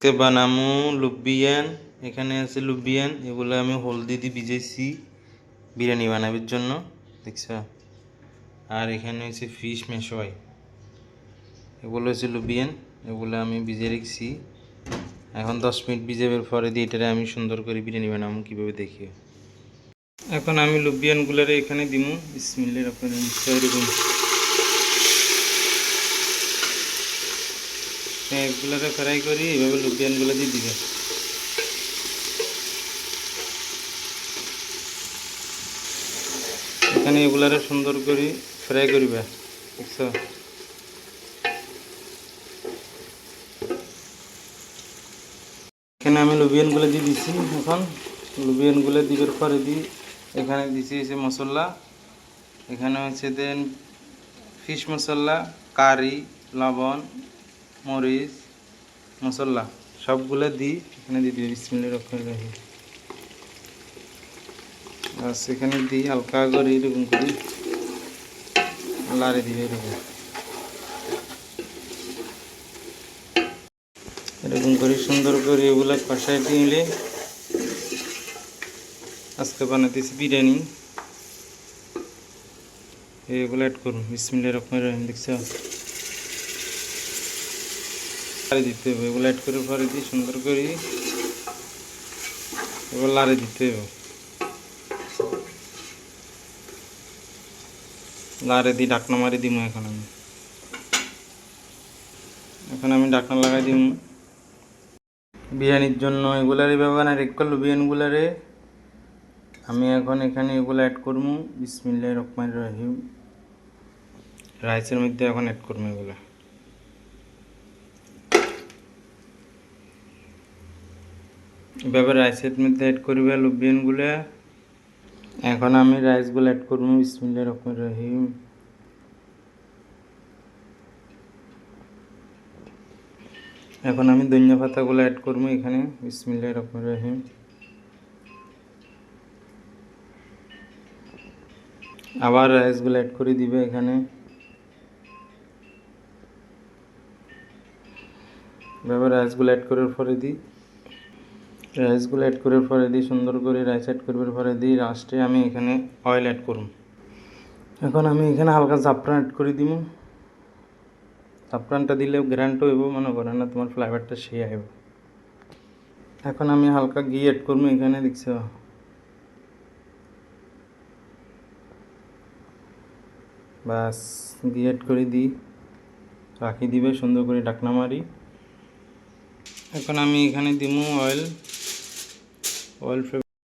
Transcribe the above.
কে বানামু লুবিয়ান। এখানে আছে লুবিয়ান, এগুলো আমি হলদি দিয়ে ভিজাইছি বিরিয়ানি বানাবার জন্য, দেখছ। আর এখানে হচ্ছে ফিশ মেশোয়াই, এগুলো হচ্ছে লুবিয়ান, এগুলো আমি ভিজে রেখেছি। এখন 10 মিনিট ভিজাবার পরে দিয়ে এটারে আমি সুন্দর করে বিরিয়ানি বানাবো কীভাবে দেখি। এখন আমি লুবিয়ানগুলোরে এখানে দিমু। বিসমিল্লাহির রহমানির রহিম। এরকম এগুলোরে ফ্রাই করি, এভাবে লুবিয়ানগুলো দিয়ে দিবে। এখানে এগুলারে সুন্দর করে ফ্রাই করিবা, বুঝছো। এখানে আমি লুবিয়ানগুলো দিয়ে দিচ্ছি। এখন লুবিয়ানগুলো দিবার পরে দিই এখানে দিচ্ছি হচ্ছে মশলা। এখানে হচ্ছে দেন ফিশ মশলা, কারি, লবণ, মরিচ মশলা সবগুলো দিই এখানে দিয়ে দিই। বিসমিল্লাহির রহমানির রহিম। আর সেখানে দিই হালকা করে এরকম করে লাড়ে দিবে, এরকম করে সুন্দর করে এগুলো কষাই দিলে আজকে বানাতেছি বিরিয়ানি। এগুলো অ্যাড করুন। বিসমিল্লাহির রহমানির রহিম। দেখছো, লাড়ে দিতে হবে। এগুলো অ্যাড করে পরে দিয়ে সুন্দর করে এবার লাড়ে দিতে হবে। লাড়ে দিয়ে ঢাকনা মারি দিব। এখন আমি ঢাকনা লাগাই দিব বিরিয়ানির জন্য। এগুলারে ব্যবহার রেড করলো বিরিয়ানিগুলারে আমি এখন এখানে এগুলো অ্যাড করবো। বিসমিল্লাহির রহমানির রহিম। রাইসের মধ্যে এখন অ্যাড করবো এগুলো। এভাবে রাইসের মধ্যে অ্যাড করবে লুবিয়ানগুলো। এখন আমি রাইসগুলো অ্যাড করবো। বিসমিল্লাহির রহমানির রহিম। এখন আমি ধনিয়া পাতাগুলো অ্যাড করবো এখানে। বিসমিল্লাহির রহমানির রহিম। আবার রাইসগুলো অ্যাড করে দিবে এখানে। এভাবে রাইসগুলো অ্যাড করার পরে দিই সুন্দর করে রাইস অ্যাড করবার পরে দিই লাস্টে আমি এখানে অয়েল অ্যাড করব। এখন আমি এখানে হালকা জাফরান অ্যাড করে দিব। জাফরানটা দিলে গ্রান্ট হইব, মনে করে না তোমার ফ্লেভারটা সেই আইব। এখন আমি হালকা ঘি অ্যাড করবো এখানে, দেখছো। বাস ঘি অ্যাড করে দিই, রাখি দিবে সুন্দর করে ঢাকনা মারি। এখন আমি এখানে দিব অয়েল।